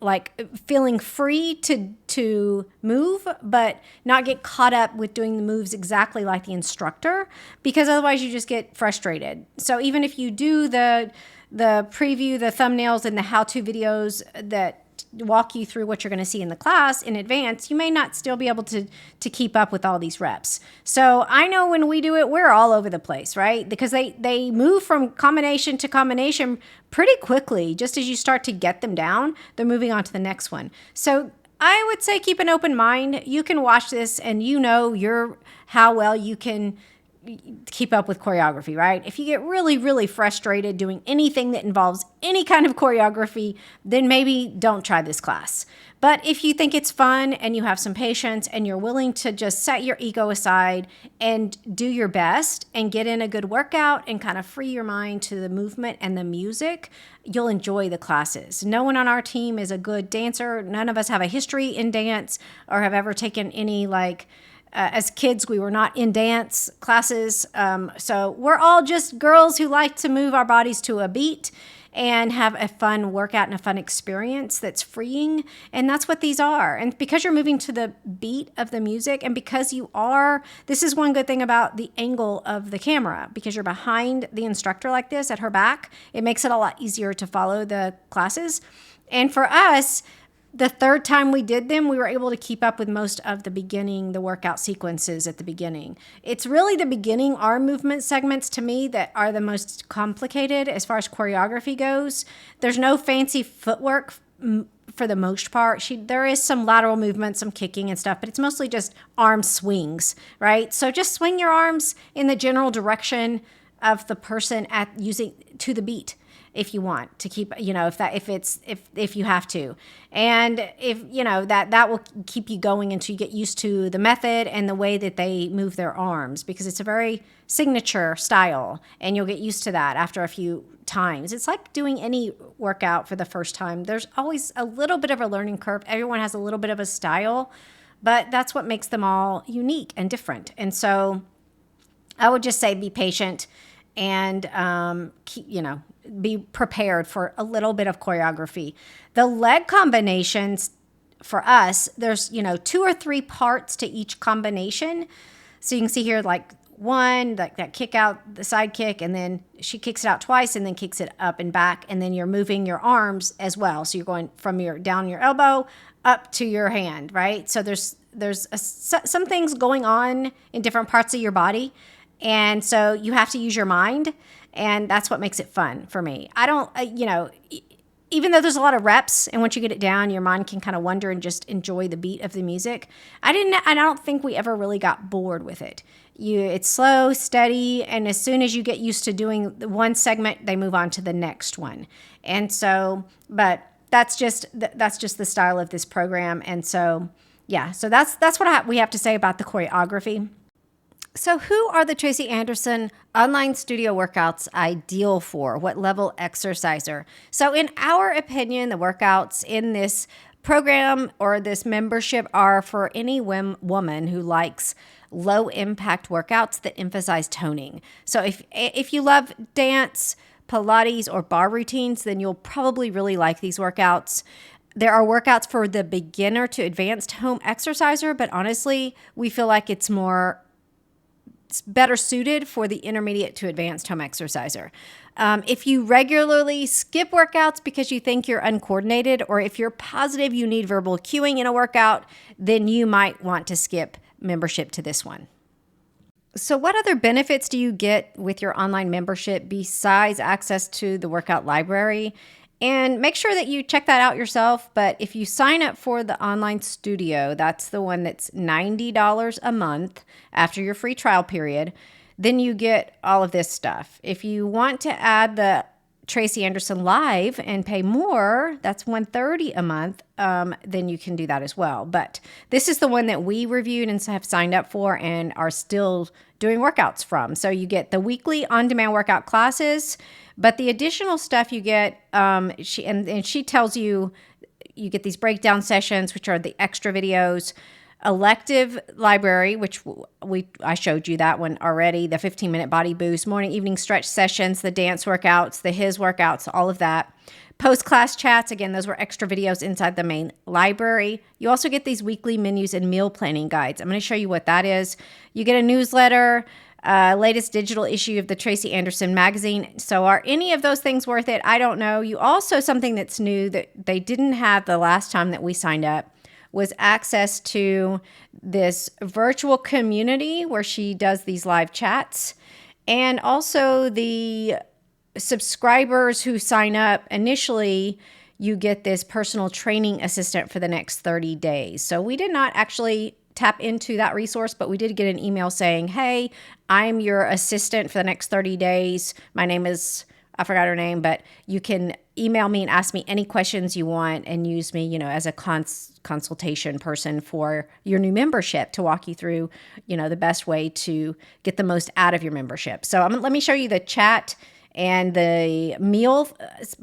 like feeling free to move, but not get caught up with doing the moves exactly like the instructor, because otherwise you just get frustrated. So even if you do the preview, the thumbnails, and the how-to videos that walk you through what you're going to see in the class in advance, you may not still be able to keep up with all these reps. So I know when we do it, we're all over the place, right? Because they move from combination to combination pretty quickly. Just as you start to get them down, they're moving on to the next one. So I would say keep an open mind. You can watch this and how well you can keep up with choreography, right? If you get really, really frustrated doing anything that involves any kind of choreography, then maybe don't try this class. But if you think it's fun and you have some patience and you're willing to just set your ego aside and do your best and get in a good workout and kind of free your mind to the movement and the music, you'll enjoy the classes. No one on our team is a good dancer. None of us have a history in dance or have ever taken any as kids, we were not in dance classes. So we're all just girls who like to move our bodies to a beat and have a fun workout and a fun experience that's freeing. And that's what these are. And because you're moving to the beat of the music, and because this is one good thing about the angle of the camera, because you're behind the instructor like this at her back, it makes it a lot easier to follow the classes. And for us, the third time we did them, we were able to keep up with most of the workout sequences at the beginning. It's really the beginning arm movement segments to me that are the most complicated as far as choreography goes. There's no fancy footwork for the most part. There is some lateral movement, some kicking and stuff, but it's mostly just arm swings, right? So just swing your arms in the general direction of the person using to the beat. If you want to keep, if you have to, and if that will keep you going until you get used to the method and the way that they move their arms, because it's a very signature style, and you'll get used to that after a few times. It's like doing any workout for the first time. There's always a little bit of a learning curve. Everyone has a little bit of a style, but that's what makes them all unique and different. And so I would just say be patient and be prepared for a little bit of choreography. The leg combinations for us, there's 2 or 3 parts to each combination. So you can see here like one, that kick out, the side kick, and then she kicks it out twice and then kicks it up and back, and then you're moving your arms as well. So you're going from down your elbow up to your hand, right? So there's some things going on in different parts of your body. And so you have to use your mind, and that's what makes it fun for me. I don't, even though there's a lot of reps, and once you get it down, your mind can kind of wander and just enjoy the beat of the music. I don't think we ever really got bored with it. It's slow, steady, and as soon as you get used to doing one segment, they move on to the next one. And so, but that's just the style of this program. And so, yeah, so that's what we have to say about the choreography. So who are the Tracy Anderson Online Studio workouts ideal for? What level exerciser? So in our opinion, the workouts in this program or this membership are for any woman who likes low impact workouts that emphasize toning. So if you love dance, Pilates, or bar routines, then you'll probably really like these workouts. There are workouts for the beginner to advanced home exerciser, but honestly, we feel like it's better suited for the intermediate to advanced home exerciser. If you regularly skip workouts because you think you're uncoordinated, or if you're positive you need verbal cueing in a workout, then you might want to skip membership to this one. So what other benefits do you get with your online membership besides access to the workout library? And make sure that you check that out yourself. But if you sign up for the online studio, that's the one that's $90 a month after your free trial period, then you get all of this stuff. If you want to add the Tracy Anderson Live and pay more, that's $130 a month, then you can do that as well. But this is the one that we reviewed and have signed up for and are still doing workouts from. So you get the weekly on-demand workout classes, but the additional stuff you get, she tells you get these breakdown sessions, which are the extra videos, elective library, which I showed you that one already, the 15-minute body boost, morning, evening stretch sessions, the dance workouts, the HIIT workouts, all of that. Post-class chats, again, those were extra videos inside the main library. You also get these weekly menus and meal planning guides. I'm going to show you what that is. You get a newsletter, latest digital issue of the Tracy Anderson magazine. So are any of those things worth it? I don't know. You also, something that's new that they didn't have the last time that we signed up, was access to this virtual community where she does these live chats. And also the subscribers who sign up initially, you get this personal training assistant for the next 30 days. So we did not actually tap into that resource, but we did get an email saying, hey, I'm your assistant for the next 30 days. My name is, I forgot her name, but you can email me and ask me any questions you want and use me, as a consultation person for your new membership to walk you through, the best way to get the most out of your membership. So let me show you the chat and the meal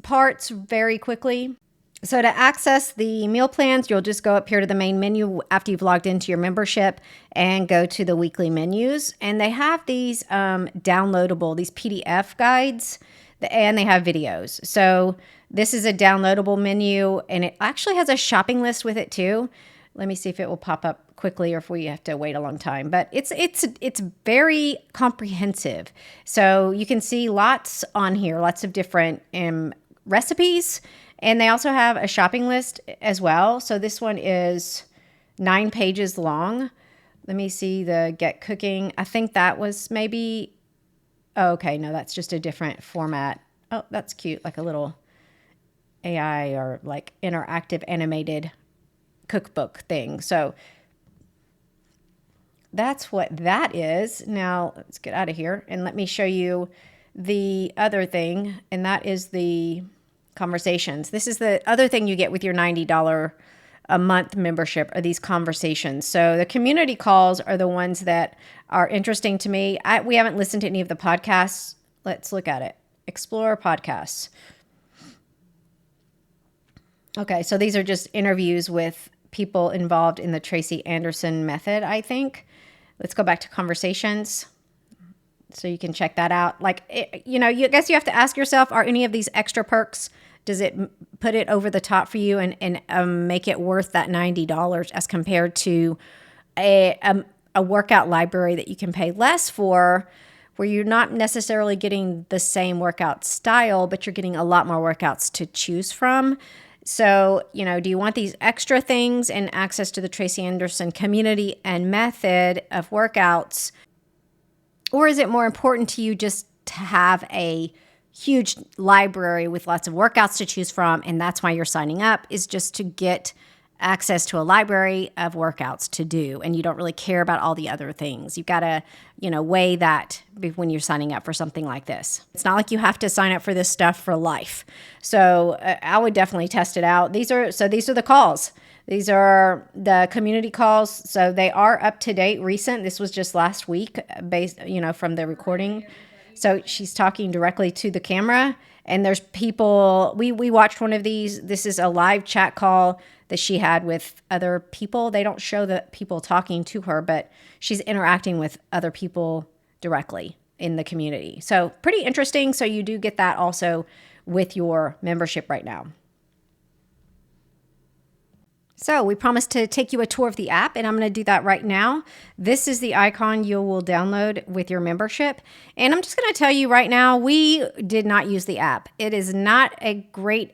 parts very quickly. So to access the meal plans, you'll just go up here to the main menu after you've logged into your membership and go to the weekly menus. And they have these downloadable, these PDF guides, and they have videos. So this is a downloadable menu, and it actually has a shopping list with it too. Let me see if it will pop up quickly or if we have to wait a long time. But it's very comprehensive. So you can see lots on here, lots of different recipes. And they also have a shopping list as well. So this one is 9 pages long. Let me see the Get Cooking. I think that was maybe, oh, okay, no, that's just a different format. Oh, that's cute, like a little AI or like interactive animated cookbook thing. So that's what that is. Now let's get out of here and let me show you the other thing, and that is the conversations. This is the other thing you get with your $90 a month membership, are these conversations. So the community calls are the ones that are interesting to me. We haven't listened to any of the podcasts. Let's look at it. Explore podcasts. Okay, so these are just interviews with people involved in the Tracy Anderson method, I think. Let's go back to conversations. So you can check that out. Like, I guess you have to ask yourself, are any of these extra perks, does it put it over the top for you and make it worth that $90 as compared to a workout library that you can pay less for, where you're not necessarily getting the same workout style, but you're getting a lot more workouts to choose from? So, do you want these extra things and access to the Tracy Anderson community and method of workouts? Or is it more important to you just to have a huge library with lots of workouts to choose from. And that's why you're signing up, is just to get access to a library of workouts to do. And you don't really care about all the other things. You've got to, weigh that when you're signing up for something like this. It's not like you have to sign up for this stuff for life. So I would definitely test it out. These are the calls. These are the community calls. So they are up to date, recent. This was just last week based, from the recording. So she's talking directly to the camera, and there's people, we watched one of these. This is a live chat call that she had with other people. They don't show the people talking to her, but she's interacting with other people directly in the community. So pretty interesting. So you do get that also with your membership right now. So we promised to take you a tour of the app, and I'm going to do that right now. This is the icon you will download with your membership. And I'm just going to tell you right now, we did not use the app. It is not a great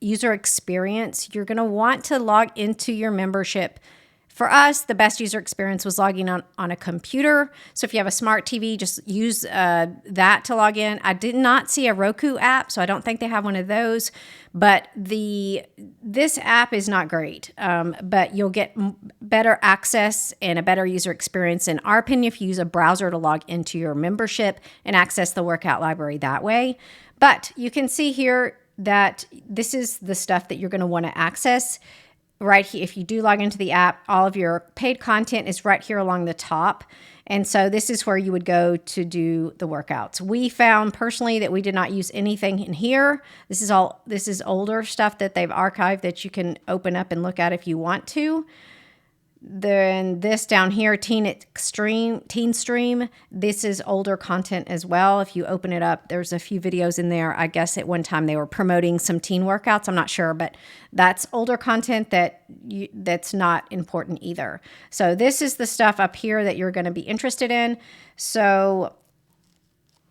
user experience. You're going to want to log into your membership. For us, the best user experience was logging on a computer. So if you have a smart TV, just use that to log in. I did not see a Roku app, so I don't think they have one of those. But this app is not great, but you'll get better access and a better user experience, in our opinion, if you use a browser to log into your membership and access the workout library that way. But you can see here that this is the stuff that you're going to want to access right here. If you do log into the app, all of your paid content is right here along the top. And so this is where you would go to do the workouts. We found personally that we did not use anything in here. This is older stuff that they've archived that you can open up and look at if you want to. Then this down here, Teen Stream, this is older content as well. If you open it up, there's a few videos in there. I guess at one time they were promoting some teen workouts. I'm not sure, but that's older content that's not important either. So this is the stuff up here that you're going to be interested in.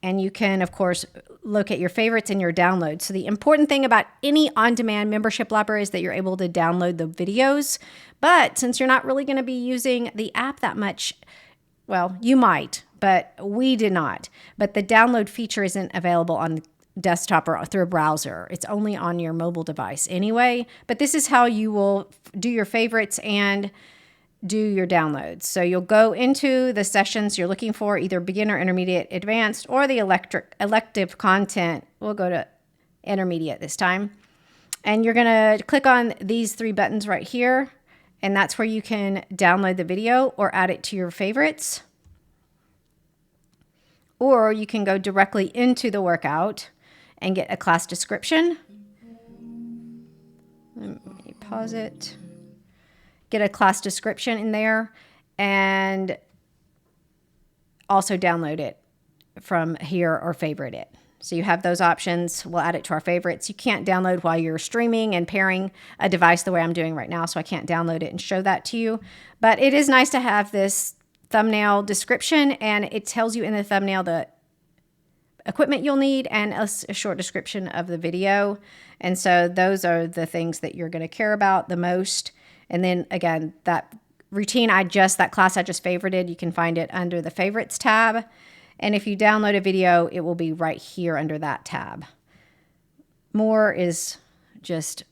And you can, of course, look at your favorites and your downloads. So the important thing about any on-demand membership library is that you're able to download the videos. But since you're not really going to be using the app that much, well, you might, but we did not. But the download feature isn't available on the desktop or through a browser. It's only on your mobile device anyway. But this is how you will do your favorites and do your downloads. So you'll go into the sessions you're looking for, either beginner, intermediate, advanced, or the elective content. We'll go to intermediate this time. And you're going to click on these three buttons right here. And that's where you can download the video or add it to your favorites. Or you can go directly into the workout and get a class description. Let me pause it. Get a class description in there and also download it from here or favorite it. So you have those options. We'll add it to our favorites. You can't download while you're streaming and pairing a device the way I'm doing right now, so I can't download it and show that to you. But it is nice to have this thumbnail description, and it tells you in the thumbnail the equipment you'll need and a short description of the video. And so those are the things that you're going to care about the most. And then again, that routine that class I just favorited, you can find it under the favorites tab. And if you download a video, it will be right here under that tab. More is just,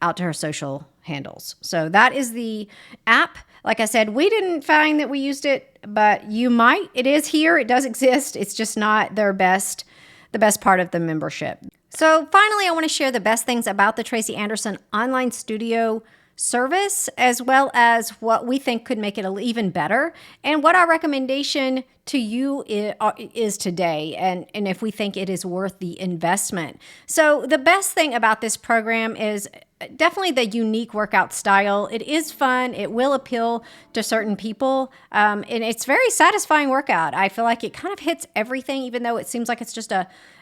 out to her social handles. So that is the app. Like I said, we didn't find that we used it, but you might. It is here. It does exist. It's just not the best part of the membership. So finally, I want to share the best things about the Tracy Anderson Online Studio service, as well as what we think could make it even better and what our recommendation to you is today, and if we think it is worth the investment. So the best thing about this program is definitely the unique workout style. It is fun. It will appeal to certain people, and it's very satisfying workout. I feel like it kind of hits everything, even though it seems like it's just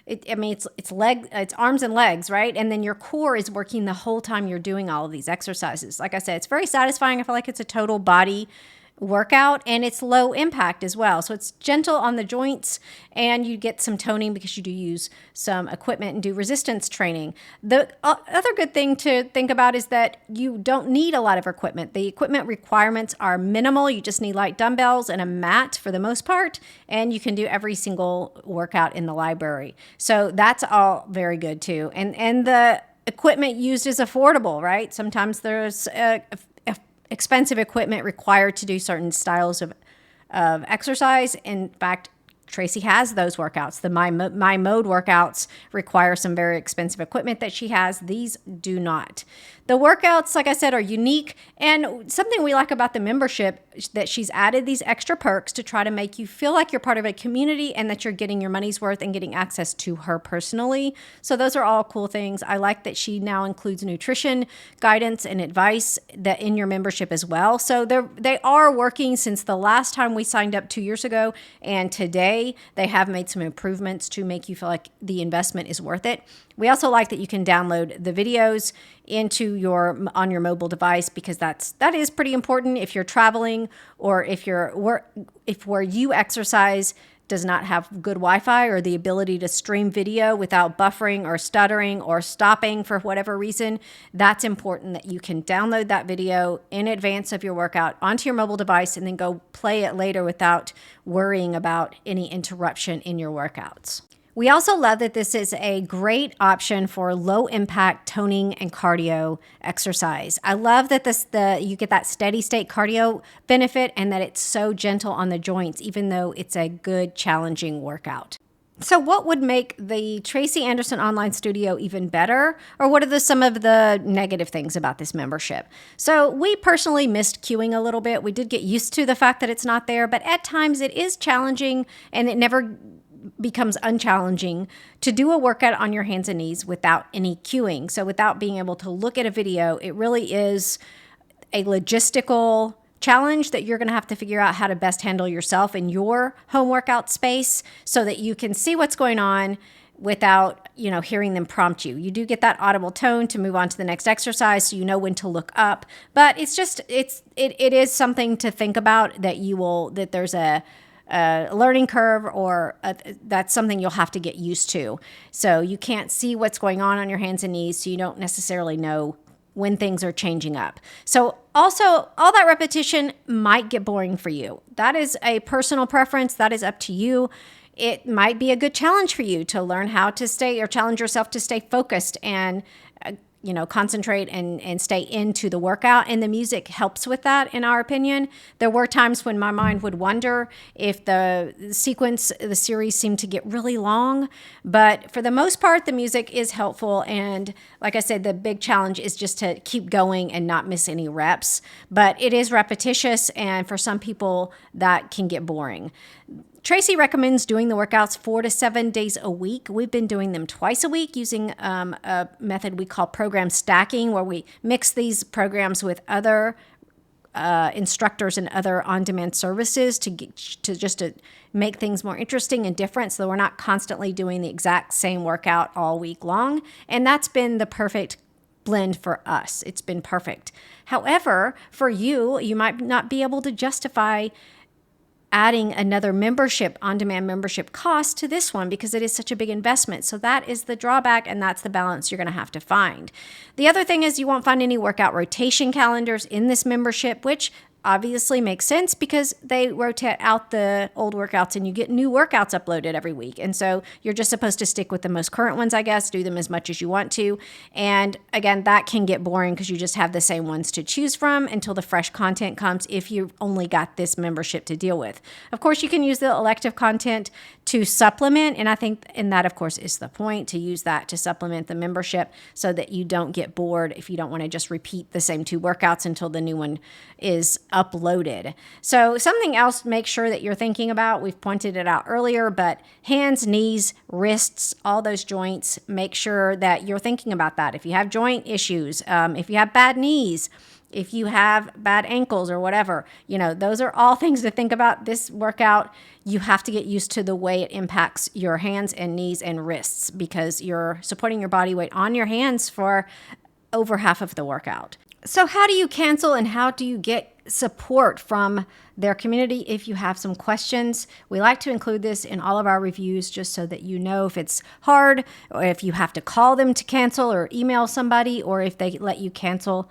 it's arms and legs, right? And then your core is working the whole time you're doing all of these exercises. Like I said, it's very satisfying. I feel like it's a total body workout, and it's low impact as well. So it's gentle on the joints, and you get some toning because you do use some equipment and do resistance training. The other good thing to think about is that you don't need a lot of equipment. The equipment requirements are minimal. You just need light dumbbells and a mat for the most part, and you can do every single workout in the library. So that's all very good too. And the equipment used is affordable, right? Sometimes there's expensive equipment required to do certain styles of exercise. In fact, Tracy has those workouts. The My Mode workouts require some very expensive equipment that she has. These do not. The workouts, like I said, are unique, and something we like about the membership is that she's added these extra perks to try to make you feel like you're part of a community and that you're getting your money's worth and getting access to her personally. So those are all cool things. I like that she now includes nutrition guidance and advice that in your membership as well. So they are working since the last time we signed up 2 years ago, and today they have made some improvements to make you feel like the investment is worth it. We also like that you can download the videos on your mobile device, because that is pretty important if you're traveling, or if where you exercise does not have good Wi-Fi or the ability to stream video without buffering or stuttering or stopping for whatever reason. That's important that you can download that video in advance of your workout onto your mobile device and then go play it later without worrying about any interruption in your workouts. We also love that this is a great option for low impact toning and cardio exercise. I love that you get that steady state cardio benefit, and that it's so gentle on the joints, even though it's a good challenging workout. So what would make the Tracy Anderson Online Studio even better? Or what are some of the negative things about this membership? So we personally missed queuing a little bit. We did get used to the fact that it's not there, but at times it is challenging, and it never becomes unchallenging to do a workout on your hands and knees without any cueing. So without being able to look at a video, it really is a logistical challenge that you're going to have to figure out how to best handle yourself in your home workout space so that you can see what's going on without, hearing them prompt you. You do get that audible tone to move on to the next exercise, so you know when to look up. But it is something to think about, that there's a learning curve, or that's something you'll have to get used to. So you can't see what's going on your hands and knees, so you don't necessarily know when things are changing up. So also, all that repetition might get boring for you. That is a personal preference. That is up to you. It might be a good challenge for you to learn how to challenge yourself to stay focused and concentrate and stay into the workout. And the music helps with that, in our opinion. There were times when my mind would wonder if the series seemed to get really long. But for the most part, the music is helpful. And like I said, the big challenge is just to keep going and not miss any reps. But it is repetitious, and for some people, that can get boring. Tracy recommends doing the workouts 4 to 7 days a week. We've been doing them twice a week using a method we call program stacking, where we mix these programs with other instructors and other on-demand services to make things more interesting and different, so that we're not constantly doing the exact same workout all week long. And that's been the perfect blend for us. It's been perfect. However, for you might not be able to justify adding another on-demand membership cost to this one, because it is such a big investment. So that is the drawback, and that's the balance you're going to have to find. The other thing is you won't find any workout rotation calendars in this membership, which obviously makes sense because they rotate out the old workouts and you get new workouts uploaded every week. And so you're just supposed to stick with the most current ones, I guess, do them as much as you want to. And again, that can get boring because you just have the same ones to choose from until the fresh content comes, if you've only got this membership to deal with. Of course, you can use the elective content to supplement, and that, of course, is the point, to use that to supplement the membership so that you don't get bored if you don't want to just repeat the same 2 workouts until the new one is uploaded. So something else, make sure that you're thinking about, we've pointed it out earlier, but hands, knees, wrists, all those joints, make sure that you're thinking about that. If you have joint issues, if you have bad knees, if you have bad ankles or whatever, those are all things to think about. This workout, you have to get used to the way it impacts your hands and knees and wrists, because you're supporting your body weight on your hands for over half of the workout. So how do you cancel and how do you get support from their community if you have some questions. We like to include this in all of our reviews just so that you know if it's hard, or if you have to call them to cancel or email somebody, or if they let you cancel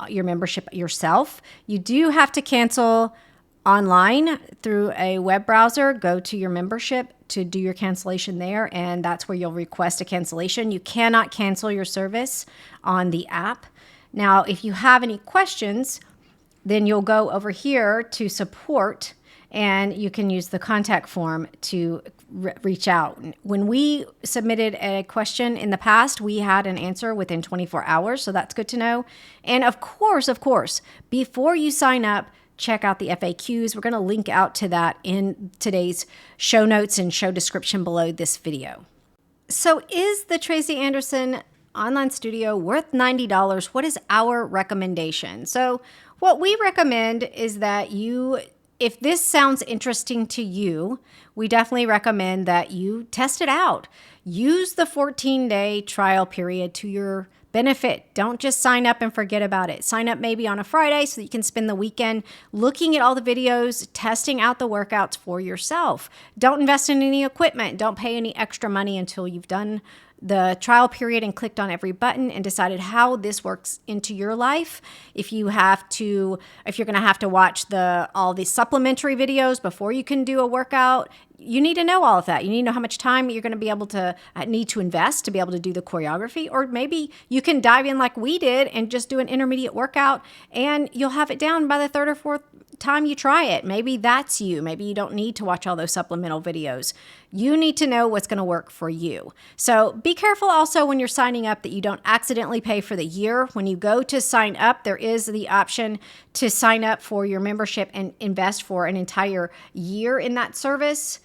your membership yourself. You do have to cancel online through a web browser. Go to your membership to do your cancellation there, and that's where you'll request a cancellation. You cannot cancel your service on the app. Now, if you have any questions, then you'll go over here to support, and you can use the contact form to reach out. When we submitted a question in the past, we had an answer within 24 hours, so that's good to know. And of course, before you sign up, check out the FAQs. We're going to link out to that in today's show notes and show description below this video. So is the Tracy Anderson Online Studio worth $90? What is our recommendation? So what we recommend is that if this sounds interesting to you, we definitely recommend that you test it out. Use the 14-day trial period to your benefit. Don't just sign up and forget about it. Sign up maybe on a Friday so that you can spend the weekend looking at all the videos, testing out the workouts for yourself. Don't invest in any equipment. Don't pay any extra money until you've done the trial period and clicked on every button and decided how this works into your life. If you're going to have to watch all the supplementary videos before you can do a workout, you need to know all of that. You need to know how much time you're going to be able to need to invest to be able to do the choreography. Or maybe you can dive in like we did and just do an intermediate workout, and you'll have it down by the third or fourth time you try it. Maybe that's you. Maybe you don't need to watch all those supplemental videos. You need to know what's going to work for you. So be careful also when you're signing up that you don't accidentally pay for the year. When you go to sign up, there is the option to sign up for your membership and invest for an entire year in that service.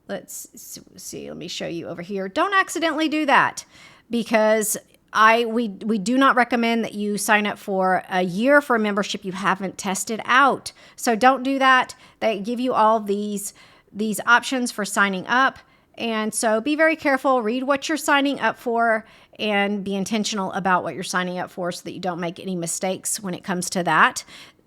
Let's see. Let me show you over here. Don't accidentally do that, because we do not recommend that you sign up for a year for a membership you haven't tested out. So don't do that. They give you all these options for signing up. And so be very careful. Read what you're signing up for and be intentional about what you're signing up for so that you don't make any mistakes when it comes to that.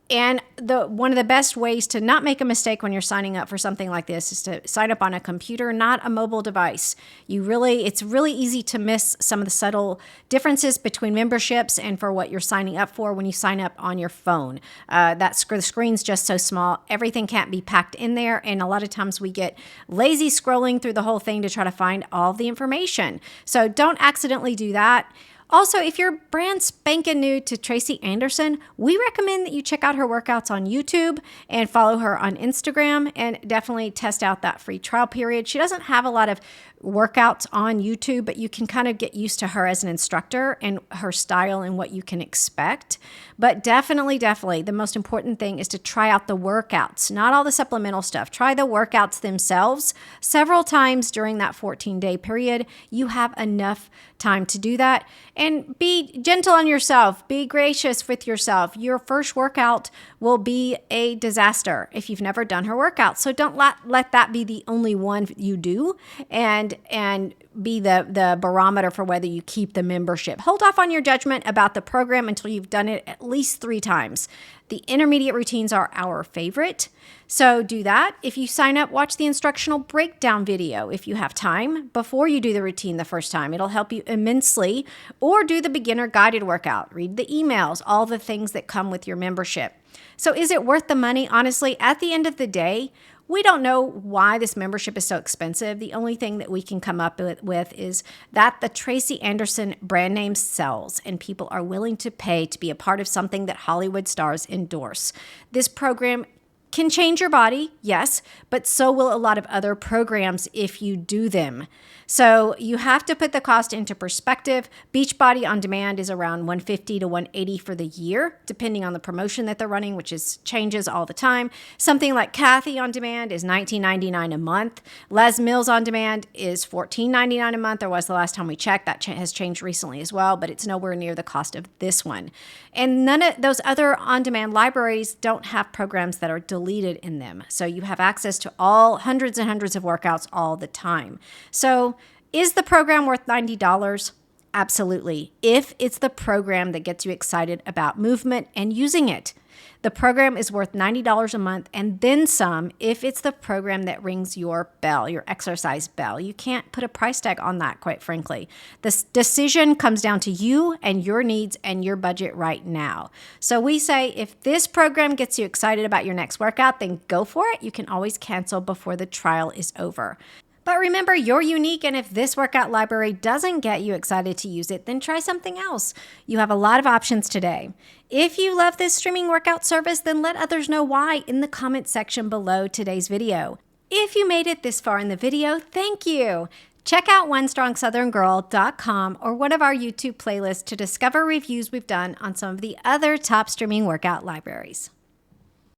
And one of the best ways to not make a mistake when you're signing up for something like this is to sign up on a computer, not a mobile device. It's really easy to miss some of the subtle differences between memberships and for what you're signing up for when you sign up on your phone. The screen's just so small. Everything can't be packed in there. And a lot of times we get lazy scrolling through the whole thing to try to find all the information. So don't accidentally do that. Also, if you're brand spanking new to Tracy Anderson, we recommend that you check out her workouts on YouTube and follow her on Instagram, and definitely test out that free trial period. She doesn't have a lot of workouts on YouTube, but you can kind of get used to her as an instructor and her style and what you can expect. But definitely, the most important thing is to try out the workouts, not all the supplemental stuff. Try the workouts themselves several times during that 14-day period. You have enough time to do that. And be gentle on yourself. Be gracious with yourself. Your first workout will be a disaster if you've never done her workout. So don't let that be the only one you do and be the barometer for whether you keep the membership. Hold off on your judgment about the program until you've done it at least 3 times. The intermediate routines are our favorite, so do that. If you sign up, watch the instructional breakdown video if you have time before you do the routine the first time. It'll help you immensely. Or do the beginner guided workout. Read the emails, all the things that come with your membership. So is it worth the money? Honestly, at the end of the day, we don't know why this membership is so expensive. The only thing that we can come up with is that the Tracy Anderson brand name sells and people are willing to pay to be a part of something that Hollywood stars endorse. This program can change your body, yes, but so will a lot of other programs if you do them. So you have to put the cost into perspective. Beachbody On Demand is around $150 to $180 for the year, depending on the promotion that they're running, which changes all the time. Something like Kathy On Demand is $19.99 a month. Les Mills On Demand is $14.99 a month, or was the last time we checked. That has changed recently as well, but it's nowhere near the cost of this one. And none of those other on-demand libraries don't have programs that are deleted in them. So you have access to all hundreds and hundreds of workouts all the time. So is the program worth $90? Absolutely. If it's the program that gets you excited about movement and using it. The program is worth $90 a month and then some if it's the program that rings your bell, your exercise bell. You can't put a price tag on that, quite frankly. This decision comes down to you and your needs and your budget right now. So we say if this program gets you excited about your next workout, then go for it. You can always cancel before the trial is over. But remember, you're unique, and if this workout library doesn't get you excited to use it, then try something else. You have a lot of options today. If you love this streaming workout service, then let others know why in the comment section below today's video. If you made it this far in the video, thank you. Check out OneStrongSouthernGirl.com or one of our YouTube playlists to discover reviews we've done on some of the other top streaming workout libraries.